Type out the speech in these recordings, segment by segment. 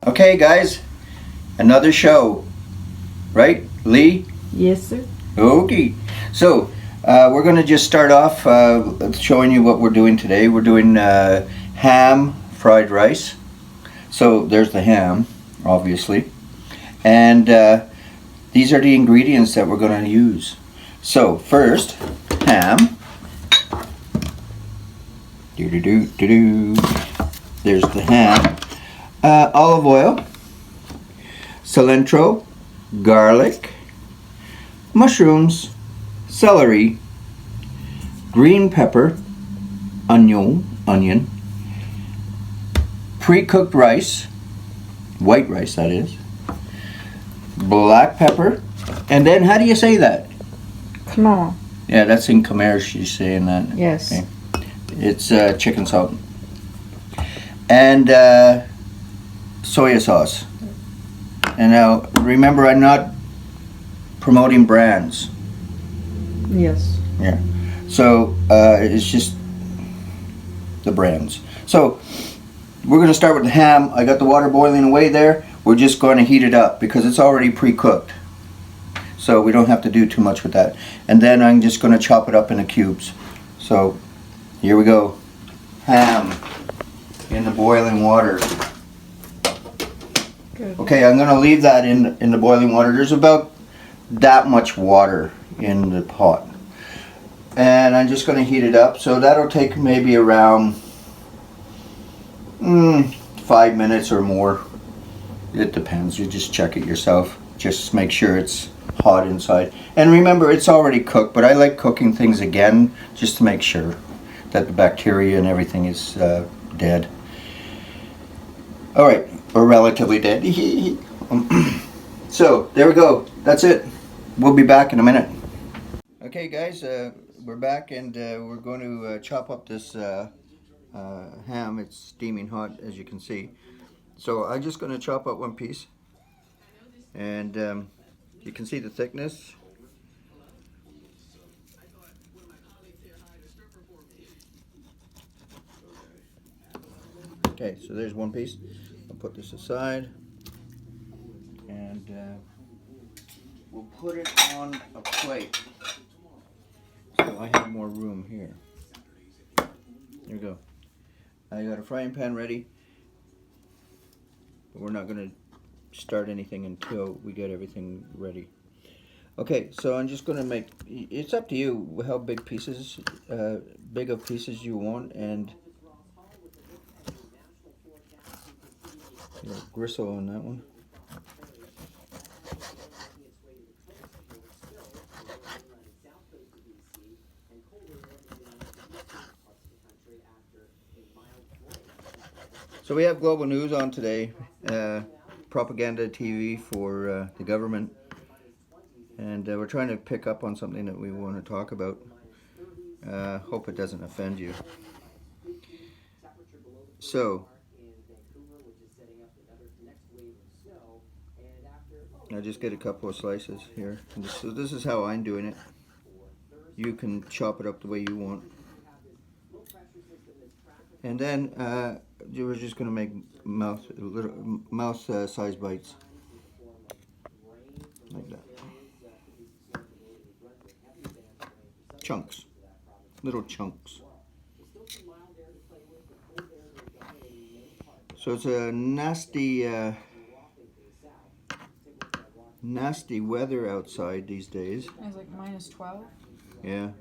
Okay, guys, another show, right, Lee? Yes, sir. Okay. So, we're going to just start off showing you what we're doing today. We're doing ham fried rice. So, there's the ham, obviously. And these are the ingredients that we're going to use. So, first, ham. Do-do-do-do-do. There's the ham. Olive oil, cilantro, garlic, mushrooms, celery, green pepper, onion, pre-cooked rice, white rice that is, black pepper, and then how do you say that? Come on. Yeah, that's in Khmer, she's saying that. Yes. Okay. It's chicken salt. And soya sauce. And now, remember, I'm not promoting brands. Yes. Yeah. So it's just the brands. So we're going to start with the ham. I got the water boiling away there. We're just going to heat it up because it's already pre-cooked. So we don't have to do too much with that. And then I'm just going to chop it up into cubes. So here we go. Ham in the boiling water. Good. Okay, I'm going to leave that in the boiling water. There's about that much water in the pot. And I'm just going to heat it up. So that'll take maybe around 5 minutes or more. It depends. You just check it yourself. Just make sure it's hot inside. And remember, it's already cooked, but I like cooking things again just to make sure that the bacteria and everything is dead. All right, or relatively dead. So there we go. That's it. We'll be back in a minute. Okay, guys, we're back and we're going to chop up this ham. It's steaming hot, as you can see. So I'm just going to chop up one piece, and you can see the thickness. Okay, so there's one piece. I'll put this aside, and we'll put it on a plate. So I have more room here. There we go. I got a frying pan ready, but we're not going to start anything until we get everything ready. Okay, so I'm just going to make, it's up to you how big pieces, big of pieces you want, and gristle on that one. So we have Global News on today, propaganda TV for the government, and we're trying to pick up on something that we want to talk about. Hope it doesn't offend you. So, I just get a couple of slices here. So this is how I'm doing it. You can chop it up the way you want. And then we're just going to make mouth size bites. Like that. Chunks. Little chunks. So it's a nasty weather outside these days. It's like -12. Yeah.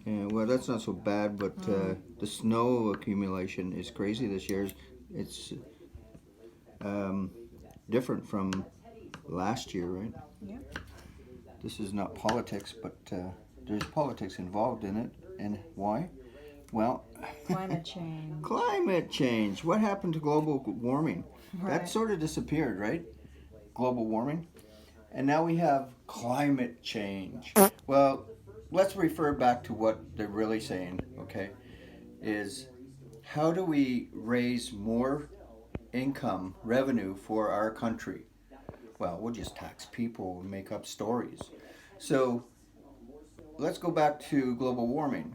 Yeah, well, that's not so bad, but the snow accumulation is crazy this year. It's different from last year, right? Yeah. This is not politics, but there's politics involved in it. And why? Well, Climate change. Climate change. What happened to global warming? Right. That sort of disappeared, right? Global warming. And now we have climate change. Well, let's refer back to what they're really saying, okay? Is how do we raise more income, revenue for our country? Well, we'll just tax people and make up stories. So let's go back to global warming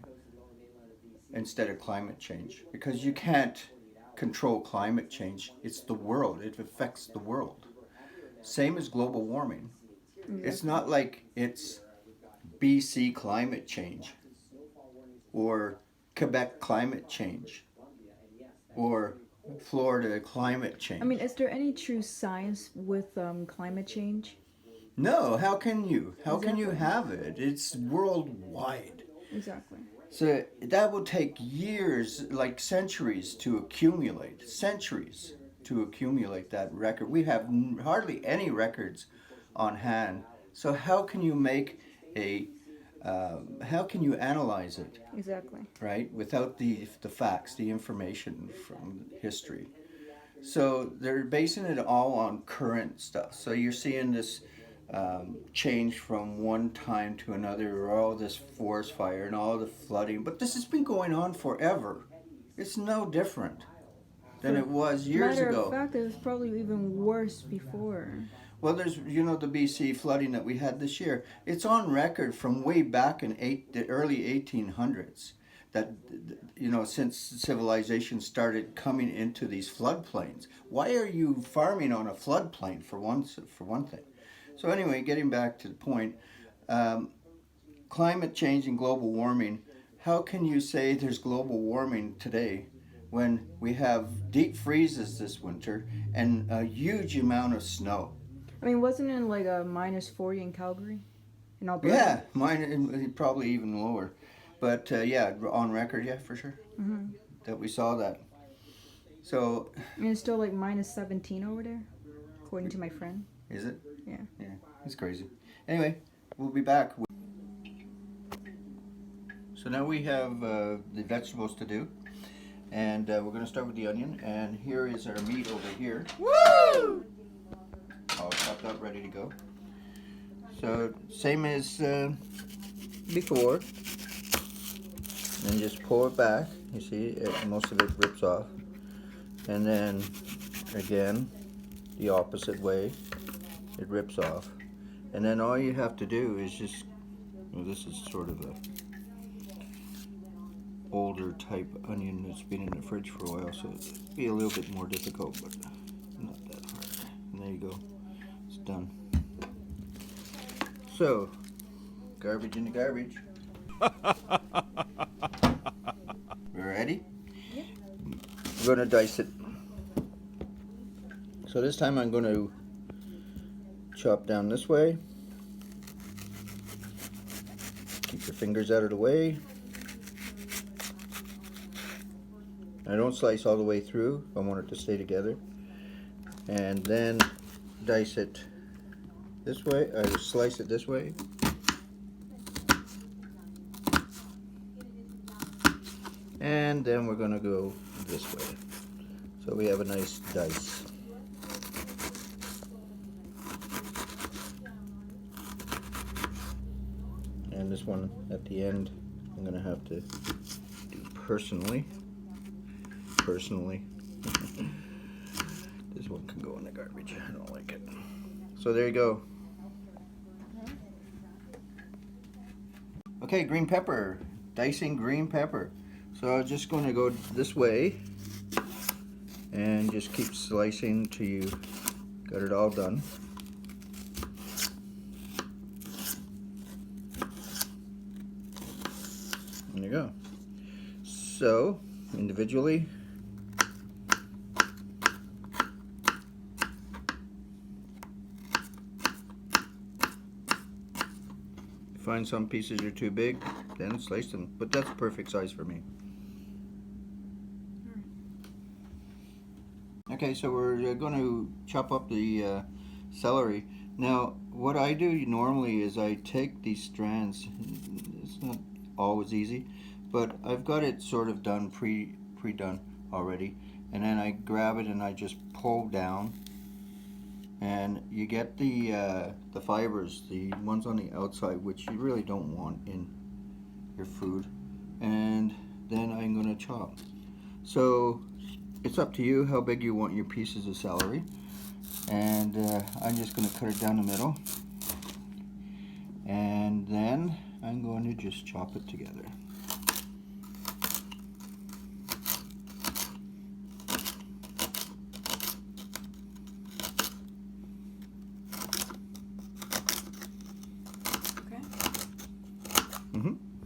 instead of climate change, because you can't control climate change. It's the world. It affects the world. Same as global warming. It's not like it's BC climate change or Quebec climate change or Florida climate change. I mean, is there any true science with climate change? No, how can you? How can you Exactly. have it? It's worldwide. Exactly. So that will take years, like centuries, to accumulate. Centuries to accumulate that record. We have hardly any records on hand. So how can you make a how can you analyze it, Exactly. right, without the facts, the information from history? So they're basing it all on current stuff. So you're seeing this change from one time to another, or all this forest fire and all the flooding. But this has been going on forever. It's no different than it was years Matter ago. of fact, it was probably even worse before. Well, there's, you know, the BC flooding that we had this year. It's on record from way back in the early 1800s that, you know, since civilization started coming into these floodplains. Why are you farming on a floodplain for one thing? So anyway, getting back to the point, climate change and global warming. How can you say there's global warming today when we have deep freezes this winter and a huge amount of snow? I mean, wasn't it like a -40 in Calgary? In Alberta? Yeah, mine probably even lower, but yeah, on record, yeah, for sure, that we saw that. So, And it's still like -17 over there, according to my friend. is it? Yeah. Yeah, it's crazy. Anyway, we'll be back. So now we have the vegetables to do, and we're going to start with the onion. And here is our meat over here. Woo! All chopped up, ready to go. So same as before. And just pull it back. You see, most of it rips off. And then again, the opposite way, it rips off. And then all you have to do is just, well, this is sort of a older type onion that's been in the fridge for a while, so it'll be a little bit more difficult, but not that hard. And there you go, it's done. So, garbage in the garbage. We ready? Yeah. I'm going to dice it. So this time I'm going to chop down this way. Keep your fingers out of the way. I don't slice all the way through. I want it to stay together. And then dice it this way. I slice it this way. And then we're going to go this way. So we have a nice dice. And this one at the end, I'm going to have to do personally. This one can go in the garbage. I don't like it. So there you go. Okay, green pepper. Dicing green pepper. So I'm just going to go this way and just keep slicing till you got it all done. There you go. So individually, find some pieces are too big, then slice them. But that's perfect size for me. Okay, so we're going to chop up the celery. Now, what I do normally is I take these strands. It's not always easy, but I've got it sort of done, pre-done already. And then I grab it and I just pull down. And you get the fibers, the ones on the outside, which you really don't want in your food. And then I'm going to chop. So it's up to you how big you want your pieces of celery. And I'm just going to cut it down the middle. And then I'm going to just chop it together.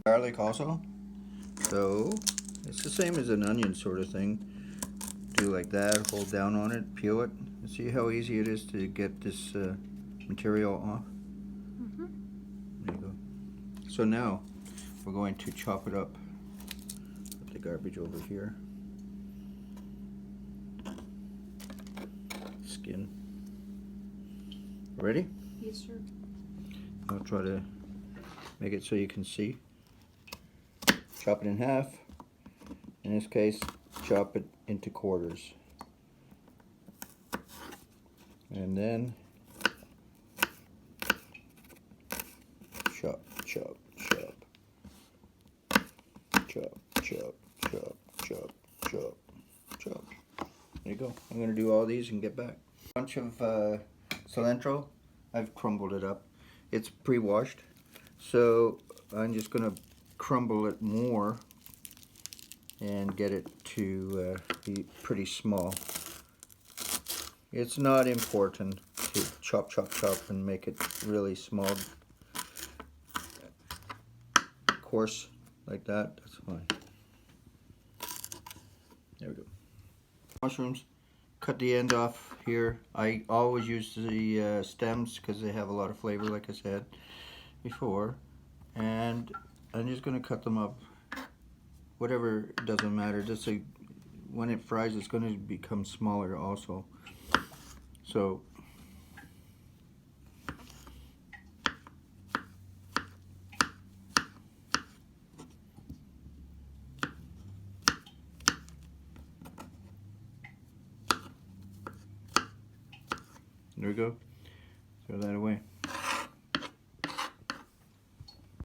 Garlic also. So it's the same as an onion sort of thing. Do like that, hold down on it, peel it. See how easy it is to get this material off? Mm-hmm. There you go. So now we're going to chop it up. Put the garbage over here. Skin. Ready? Yes, sir. I'll try to make it so you can see. Chop it in half. In this case, chop it into quarters. And then chop, chop, chop. Chop, chop, chop, chop, chop, chop. There you go. I'm going to do all these and get back. A bunch of cilantro. I've crumbled it up. It's pre-washed. So I'm just going to crumble it more and get it to be pretty small. It's not important to chop, chop, chop and make it really small. Coarse like that, that's fine. There we go. Mushrooms, cut the end off here. I always use the stems because they have a lot of flavor, like I said before. And I'm just going to cut them up. Whatever, doesn't matter. Just so when it fries, it's going to become smaller also. So there we go. Throw that away.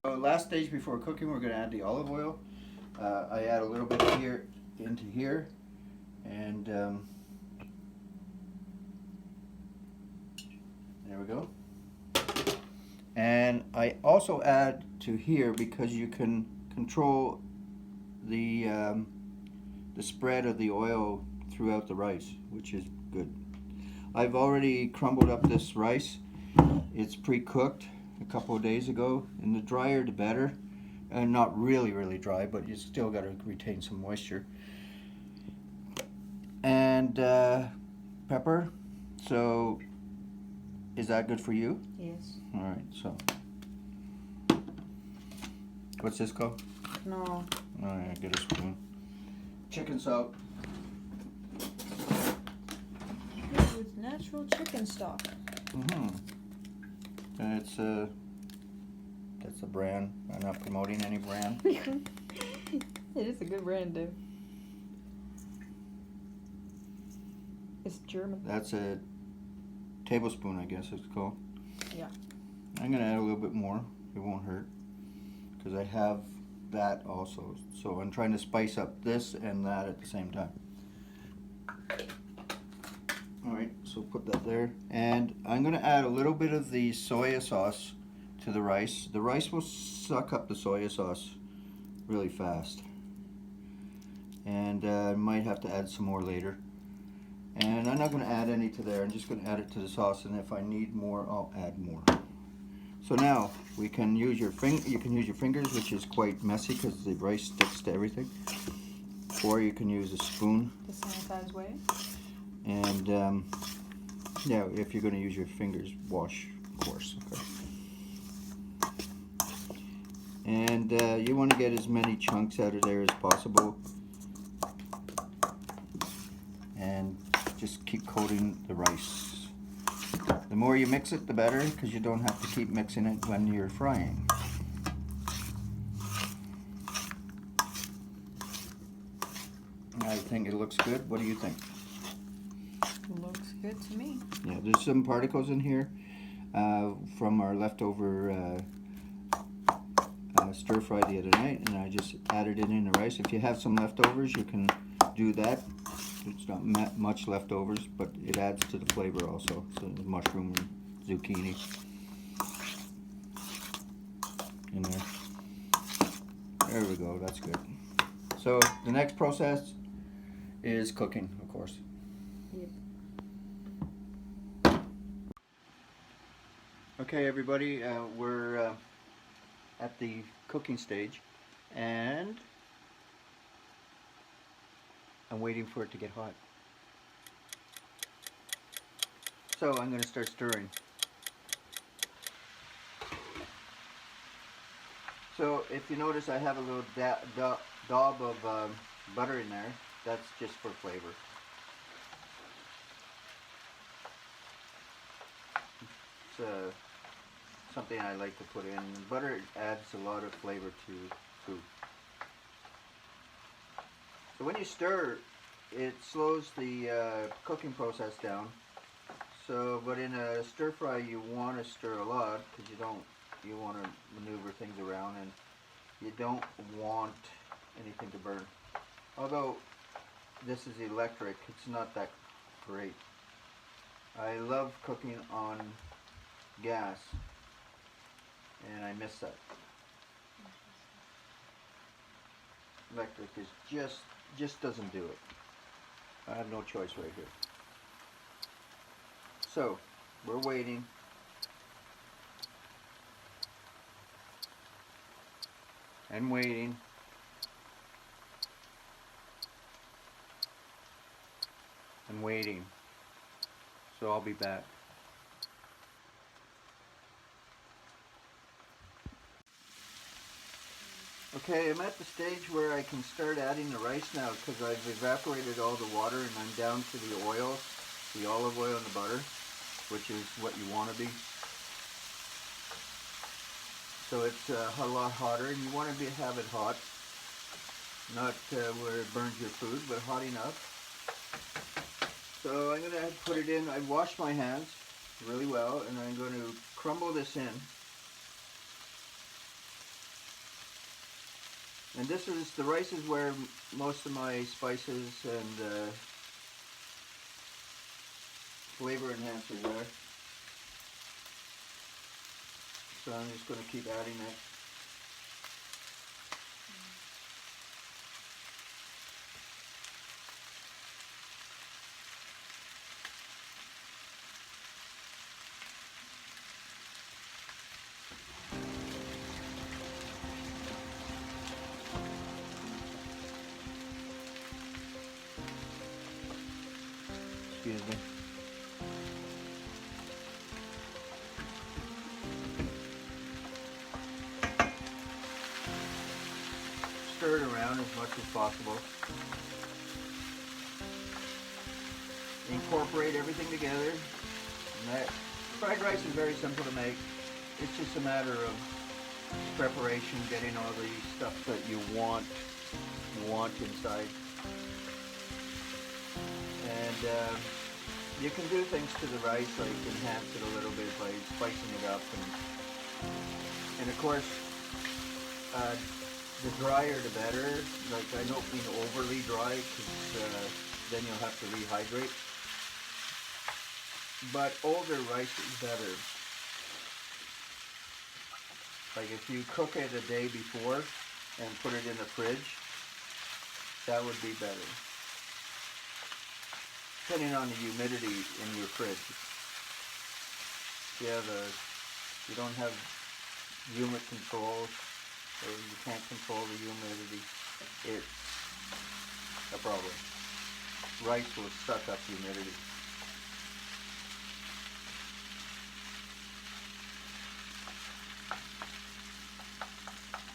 So last stage before cooking, we're going to add the olive oil. I add a little bit here into here, and there we go. And I also add to here because you can control the spread of the oil throughout the rice, which is good. I've already crumbled up this rice. It's pre-cooked a couple of days ago, and the drier the better. And not really dry, but you still got to retain some moisture. And pepper. So is that good for you? Yes. All right. So what's this called? No. All right, get a spoon. Chicken salt. With natural chicken stock. Mm-hmm. And it's that's a brand. I'm not promoting any brand. It is a good brand, dude. It's German. That's a tablespoon, I guess it's called. Yeah. I'm gonna add a little bit more. It won't hurt because I have that also. So I'm trying to spice up this and that at the same time. All right, so put that there, and I'm gonna add a little bit of the soya sauce to the rice. The rice will suck up the soya sauce really fast, and I might have to add some more later. And I'm not going to add any to there. I'm just going to add it to the sauce, and if I need more, I'll add more. So now we can use your You can use your fingers, which is quite messy because the rice sticks to everything, or you can use a spoon. The sanitized way. And yeah, if you're going to use your fingers, wash, of course. Okay. And you want to get as many chunks out of there as possible, and just keep coating the rice. The more you mix it, the better, because you don't have to keep mixing it when you're frying. I think it looks good. What do you think? Looks good to me. Yeah, there's some particles in here from our leftover stir fry the other night, and I just added it in the rice. If you have some leftovers, you can do that. It's not much leftovers, but it adds to the flavor also. So the mushroom and zucchini in there. There we go, that's good. So the next process is cooking, of course. Yep. Okay, everybody, we're at the cooking stage. And I'm waiting for it to get hot. So I'm going to start stirring. So if you notice, I have a little daub of butter in there. That's just for flavor. It's something I like to put in. Butter adds a lot of flavor to food. So when you stir, it slows the cooking process down. So, but in a stir fry, you want to stir a lot because you want to maneuver things around, and you don't want anything to burn. Although this is electric, it's not that great. I love cooking on gas, and I miss that. Electric is just doesn't do it. I have no choice right here. So we're waiting. And waiting. And waiting. So I'll be back. Okay, I'm at the stage where I can start adding the rice now because I've evaporated all the water and I'm down to the oil, the olive oil and the butter, which is what you want to be. So it's a lot hotter, and you want to have it hot, not where it burns your food, but hot enough. So I'm going to put it in. I've washed my hands really well, and I'm going to crumble this in. And the rice is where most of my spices and flavor enhancers are. So I'm just going to keep adding it. Excuse me. Stir it around as much as possible. Incorporate everything together. Fried rice is very simple to make. It's just a matter of preparation, getting all the stuff that you want inside. And you can do things to the rice, like enhance it a little bit by spicing it up. And of course, the drier the better. Like, I don't mean overly dry, because then you'll have to rehydrate. But older rice is better. Like if you cook it a day before and put it in the fridge, that would be better. Depending on the humidity in your fridge. If you don't have humid control, or you can't control the humidity, it's a problem. Rice will suck up humidity.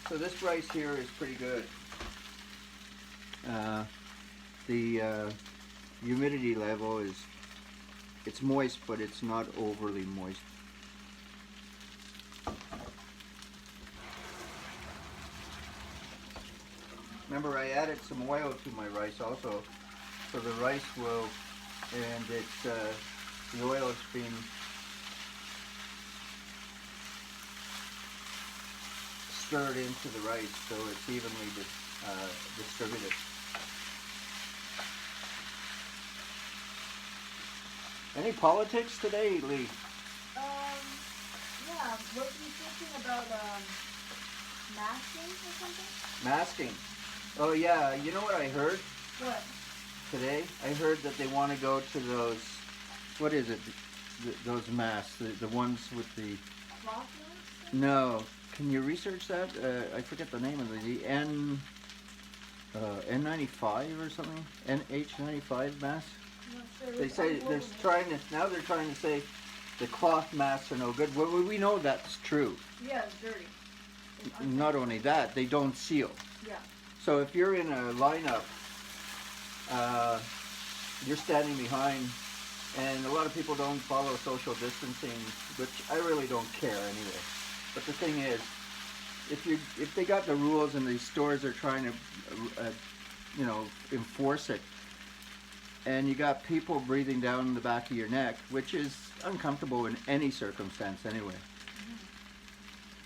So this rice here is pretty good. The humidity level it's moist, but it's not overly moist. Remember, I added some oil to my rice also, so the rice will, and the oil is being stirred into the rice, so it's evenly distributed. Any politics today, Lee? Yeah, what were you thinking about masking or something? Masking. Oh yeah, you know what I heard What? today? I heard that they want to go to those, what is it, those masks, the ones with the, Cloth masks? no, Can you research that? I forget the name of the N95 or something. NH95 mask. I'm not sure. They It's say on they're Global trying to now. They're trying to say the cloth masks are no good. Well, we know that's true. News. Yeah, it's dirty. It's Not only that, they don't seal. Yeah. So if you're in a lineup, you're standing behind, and a lot of people don't follow social distancing, which I really don't care anyway. But the thing is, if they got the rules and these stores are trying to, enforce it, and you got people breathing down the back of your neck, which is uncomfortable in any circumstance anyway.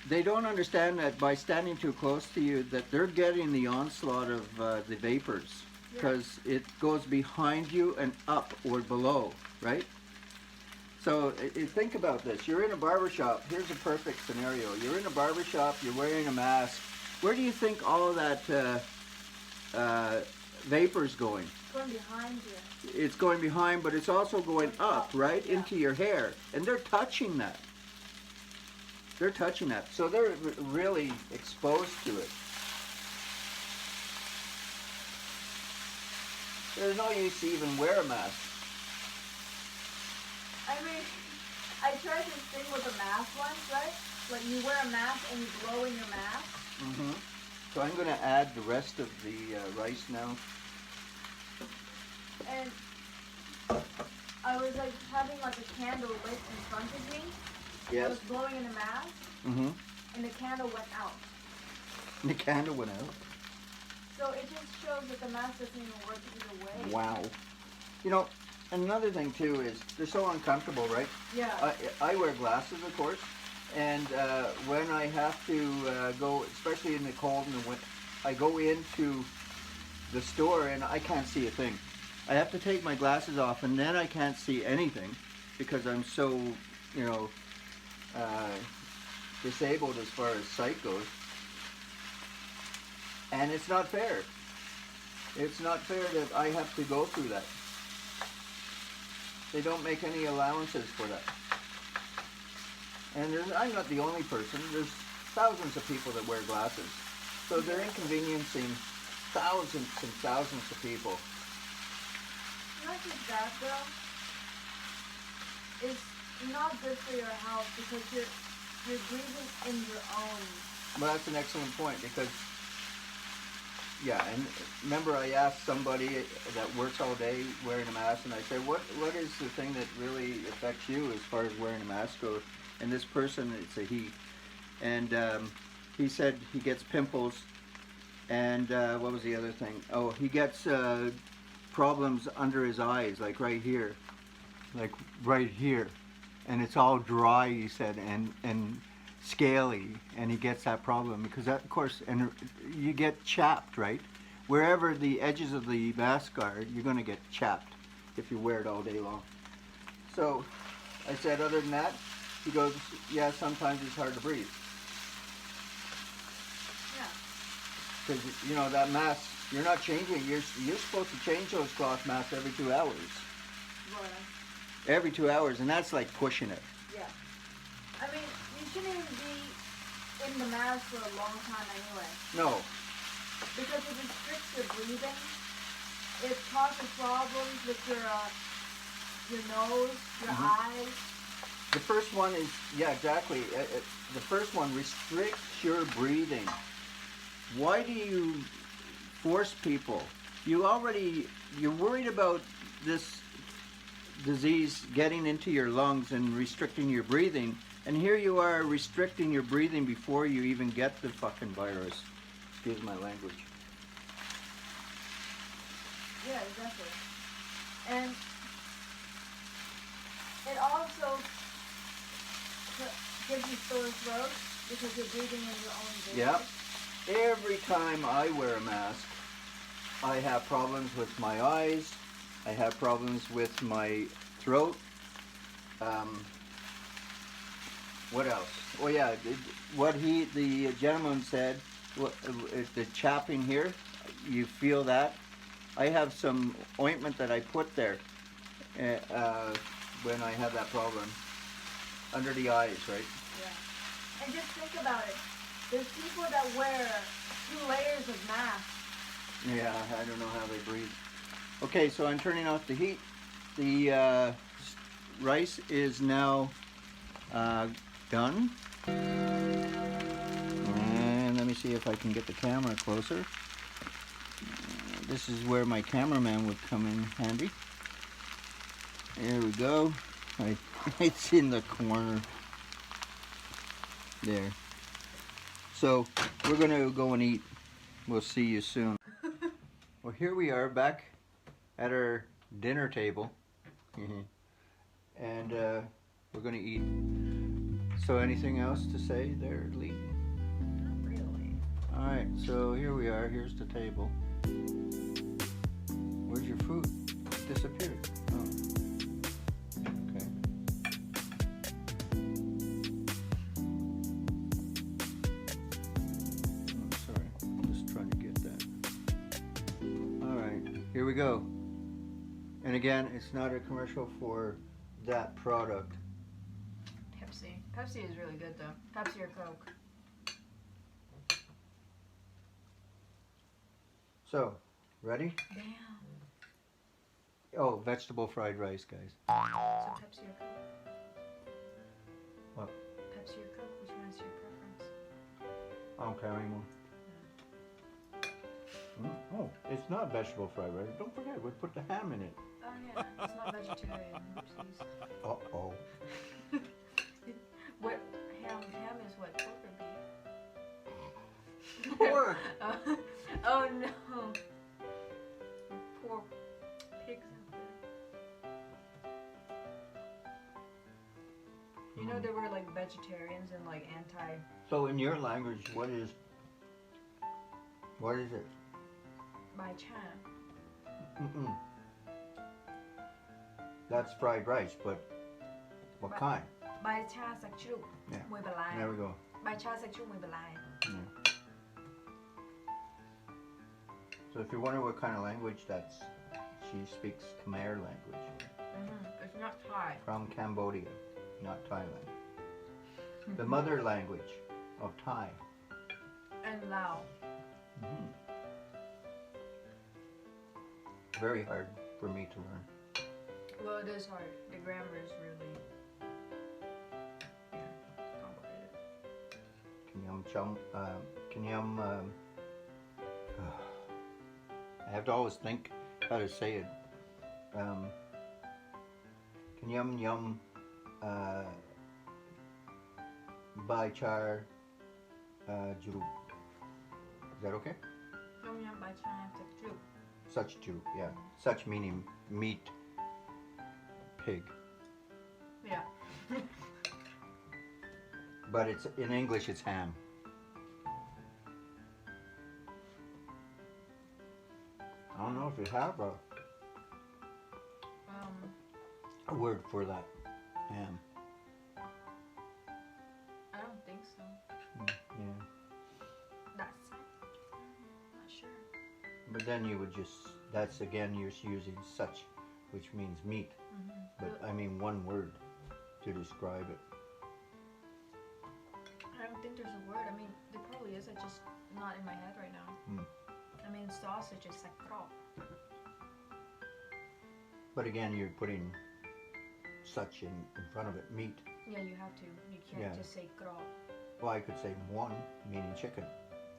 They don't understand that by standing too close to you that they're getting the onslaught of the vapors because it goes behind you and up or below, right? So think about this. You're in a barber shop. Here's a perfect scenario. You're in a barber shop. You're wearing a mask. Where do you think all of that vapor's going? It's going behind you. It's going behind, but it's also going up, right, yeah. into your hair. And they're touching that. They're touching that. So they're really exposed to it. There's no use to even wear a mask. I mean, I tried this thing with a mask once, right? Like you wear a mask and you blow in your mask. Mm-hmm. So I'm going to add the rest of the rice now. And I was like having like a candle lit in front of me. I Yes. was blowing in a mask Mm-hmm. and the candle went out. The candle went out. So it just shows that the mask doesn't even work either way. Wow. You know, another thing too is they're so uncomfortable, right? Yeah. I wear glasses, of course, and when I have to go, especially in the cold and the winter, I go into the store and I can't see a thing. I have to take my glasses off, and then I can't see anything because I'm so, disabled as far as sight goes. And it's not fair. It's not fair that I have to go through that. They don't make any allowances for that. And I'm not the only person. There's thousands of people that wear glasses. So they're inconveniencing thousands and thousands of people. Not just that though. It's not good for your health because you're breathing in your own. Well, that's an excellent point because, yeah, and remember I asked somebody that works all day wearing a mask, and I said, what is the thing that really affects you as far as wearing a mask goes? And this person, it's a he, and he said he gets pimples, and what was the other thing? Oh, he gets problems under his eyes, like right here, and it's all dry, he said, and scaly, and he gets that problem because that, of course, and you get chapped, right? Wherever the edges of the mask are, you're going to get chapped if you wear it all day long. So I said, other than that, he goes, yeah, sometimes it's hard to breathe. Yeah. Because, that mask, you're not changing. You're supposed to change those cloth masks every 2 hours. What? Every 2 hours, and that's like pushing it. Yeah. I mean, you shouldn't even be in the mask for a long time anyway. No. Because it restricts your breathing. It causes problems with your nose, your eyes. The first one is, yeah, exactly. The first one restricts your breathing. Why do you force people? You're worried about this disease getting into your lungs and restricting your breathing, and here you are restricting your breathing before you even get the fucking virus. Excuse my language. Yeah, exactly. And it also gives you sore throat because you're breathing in your own vapor. Yep. Every time I wear a mask, I have problems with my eyes. I have problems with my throat. What else? Oh yeah, the gentleman said, the chapping here, you feel that? I have some ointment that I put there when I have that problem. Under the eyes, right? Yeah. And just think about it. There's people that wear 2 layers of masks. Yeah, I don't know how they breathe. Okay, so I'm turning off the heat. The rice is now done. And let me see if I can get the camera closer. This is where my cameraman would come in handy. There we go. It's in the corner. There. So we're gonna go and eat. We'll see you soon. Well, here we are back at our dinner table. And we're gonna eat. So anything else to say there, Lee? Not really. Alright, so here we are. Here's the table. Where's your food? It disappeared. Oh. Okay. Oh, sorry. Just trying to get that. Alright, here we go. And again, it's not a commercial for that product. Pepsi. Pepsi is really good though. Pepsi or Coke. So, ready? Damn. Oh, vegetable fried rice, guys. So Pepsi or Coke? What? Pepsi or Coke? Which one is your preference? I don't care anymore. Oh, it's not vegetable fried rice. Don't forget, we put the ham in it. Oh yeah, it's not vegetarian. Oopsies. Uh-oh. What ham is what? Pork or beef? Pork! Oh no. Poor pigs out there. You know there were like vegetarians and like anti. So in your language, what is it? Mai chan. Mm-mm. That's fried rice, but what kind? Mai cha sạch chuk. Yeah. Mùi bà lai. There we go. Mai cha sạch chuk mùi bà lai. Yeah. So if you're wondering what kind of language that's, she speaks Khmer language. It's not Thai. From Cambodia, not Thailand. The mother language of Thai. And Lao. Mm-hmm. Very hard for me to learn. Well, it is hard. The grammar is really, complicated. I have to always think how to say it. Kenyam yum Bai Char Juru. Is that okay? Tom yum Bai Char sạch chuk. Such Jew, yeah. Such meaning meat, pig. Yeah. But it's in English it's ham. I don't know if you have a word for that ham. I don't think so. Yeah. That's not sure. But then you would just, that's again, you're using such, which means meat. But I mean one word to describe it. I don't think there's a word. I mean, there probably is. It's just not in my head right now. I mean, sausage is sakro. But again, you're putting such in front of it, meat. Yeah, you have to. You can't just say kro. Well, I could say one, meaning chicken.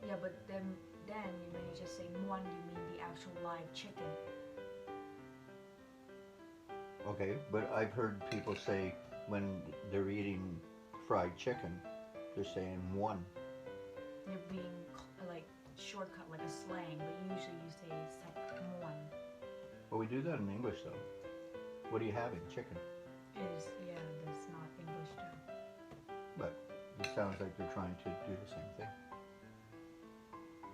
Yeah, but then when you just say muan, you mean the actual live chicken. Okay, but I've heard people say when they're eating fried chicken, they're saying one. You're being like shortcut, like a slang, but usually you say sak muan. Well, we do that in English though. What are you having? Chicken. That's not English though. But it sounds like they're trying to do the same thing.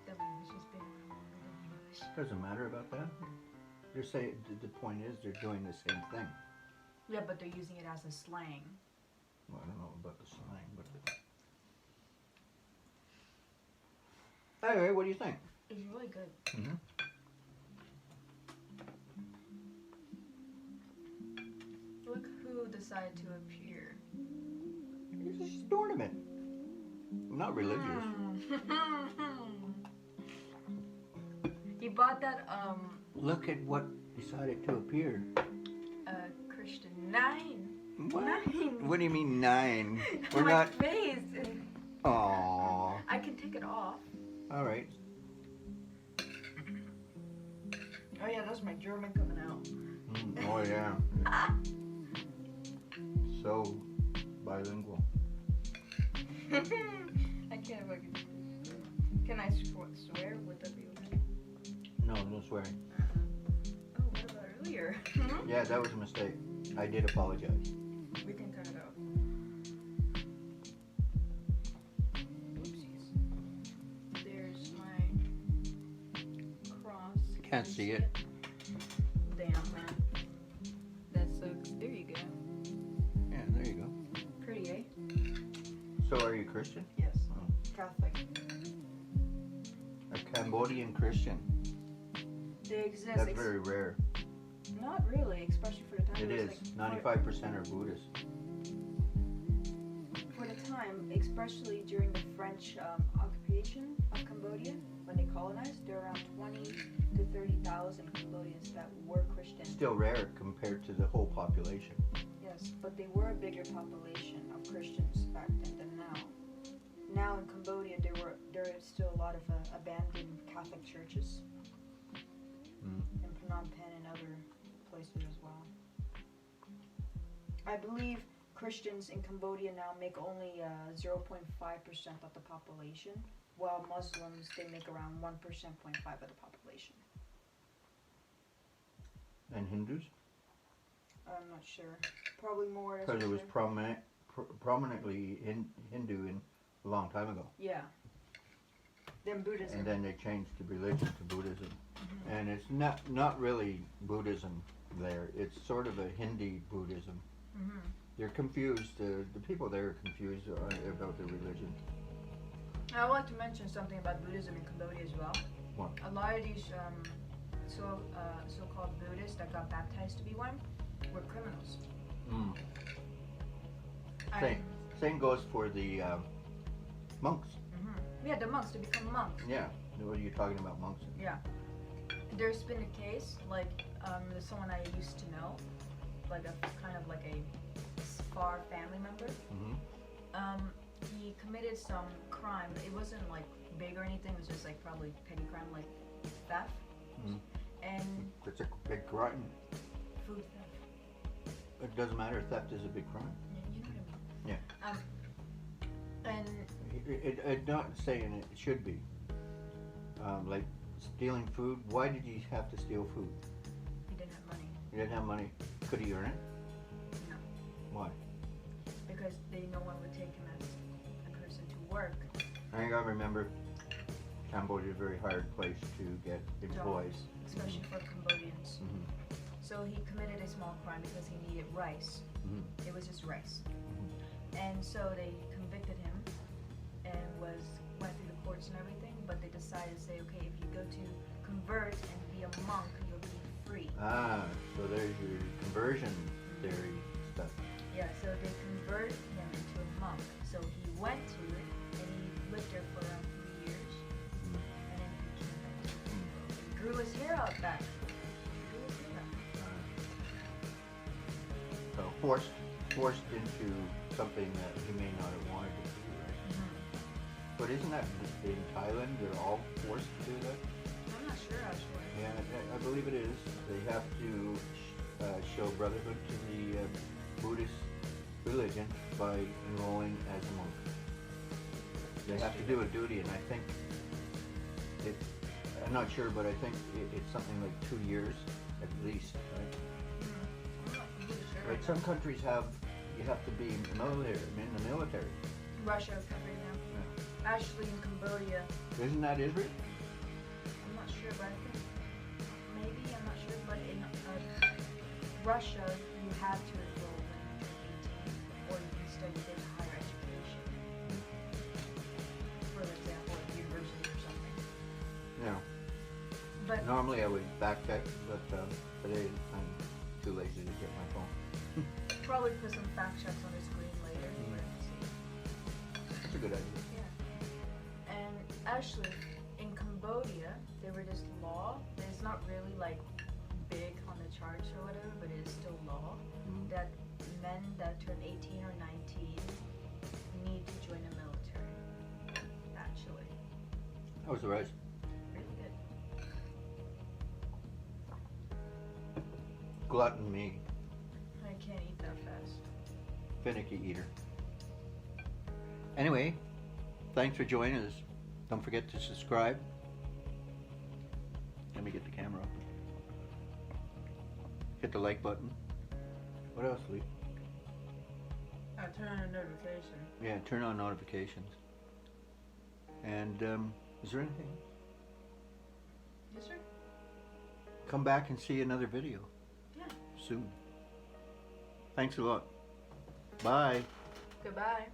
That language has been around longer than English. Doesn't matter about that. They're saying the point is they're doing the same thing. Yeah, but they're using it as a slang. Well, I don't know about the slang, but anyway, what do you think? It's really good. Mm-hmm. Look who decided to appear. It's a tournament. Not religious. He bought that Look at what decided to appear. Christian 9. What? 9. What do you mean 9? We're My not. face. Aww. I can take it off. All right. Oh yeah, that's my German coming out. Oh yeah. So bilingual. I can't fucking. Can I swear? Would that be okay? No, no swearing. Oh, what about earlier? Yeah, that was a mistake. I did apologize. We can cut it out. Oopsies. There's my cross. Can't see it. Damn, man. That sucks. There you go. Yeah, there you go. Pretty, eh? So are you Christian? Yes. Oh. Catholic. A Cambodian Christian. They exist. That's very rare. Not really, especially for the time. It is. Like, 95% are Buddhist. for the time, especially during the French occupation of Cambodia, when they colonized, there were around 20 to 30,000 Cambodians that were Christian. Still rare compared to the whole population. Yes, but they were a bigger population of Christians back then than now. Now in Cambodia, there is still a lot of abandoned Catholic churches in Phnom Penh and other places as well. I believe Christians in Cambodia now make only 0.5% of the population, while Muslims, they make around 1.5% of the population. And Hindus? I'm not sure. Probably more. Because it was prominently Hindu in a long time ago. Yeah. Then Buddhism. And then they changed the religion to Buddhism. And it's not really Buddhism there. It's sort of a Hindi Buddhism. They're confused. The people there are confused about their religion. I would like to mention something about Buddhism in Cambodia as well. What? A lot of these so-called Buddhists that got baptized to be one were criminals. Same goes for the monks. Yeah, the monks, to become monks. Yeah. What are you talking about, monks? Yeah. There's been a case, like, there's someone I used to know, like a kind of like a far family member. He committed some crime. It wasn't like big or anything. It was just like probably petty crime, like theft. And It's a big crime. food theft. It doesn't matter. Theft is a big crime. You know what I mean? Yeah. And It not saying it should be. Like stealing food. Why did he have to steal food? he didn't have money. He didn't have money. Could he earn it? No. Why? Because no one would take him as a person to work. I think I remember Cambodia is a very hard place to get employees. Jobs, especially for Cambodians. So he committed a small crime because he needed rice. It was just rice. And so they convicted him and went through the courts and everything, but they decided to say, okay, if you go to convert and be a monk, you'll be free. So there's your conversion theory stuff. Yeah, so they converted him into a monk. So he went to it and he lived there for around 3 years. And then he came back. He grew his hair out back. So forced into something that he may not have wanted to do, right? But isn't that in Thailand? They're all forced to do that? I'm not sure actually. Yeah, I believe it is. They have to show brotherhood to the Buddhist religion by enrolling as a monk. They have to do a duty, and I think I'm not sure, but I think it's something like 2 years at least, right? I'm not really sure. Like some countries you have to be in the military. Russia, for example. Actually, in Cambodia, Isn't that Israel? I'm not sure, but I think maybe, I'm not sure, but in Russia, you have to enroll when you're 18, or you can study in higher education. For example, at university or something. Yeah. But Normally I would backcheck, but today I'm too lazy to get my phone. probably put some fact checks on the screen later. That's a good idea. Yeah. actually, in Cambodia, there were this law. It's not really like big on the charts or whatever, but it is still law that men that turn 18 or 19 need to join the military. Actually, How's the rice? really good. Glutton me, I can't eat that fast. finicky eater. Anyway, thanks for joining us. Don't forget to subscribe. Let me get the camera up. Hit the like button. What else, Lee? Turn on notification. Yeah, turn on notifications. And is there anything? Yes, sir. Come back and see another video Yeah. soon. Thanks a lot. Bye. Goodbye.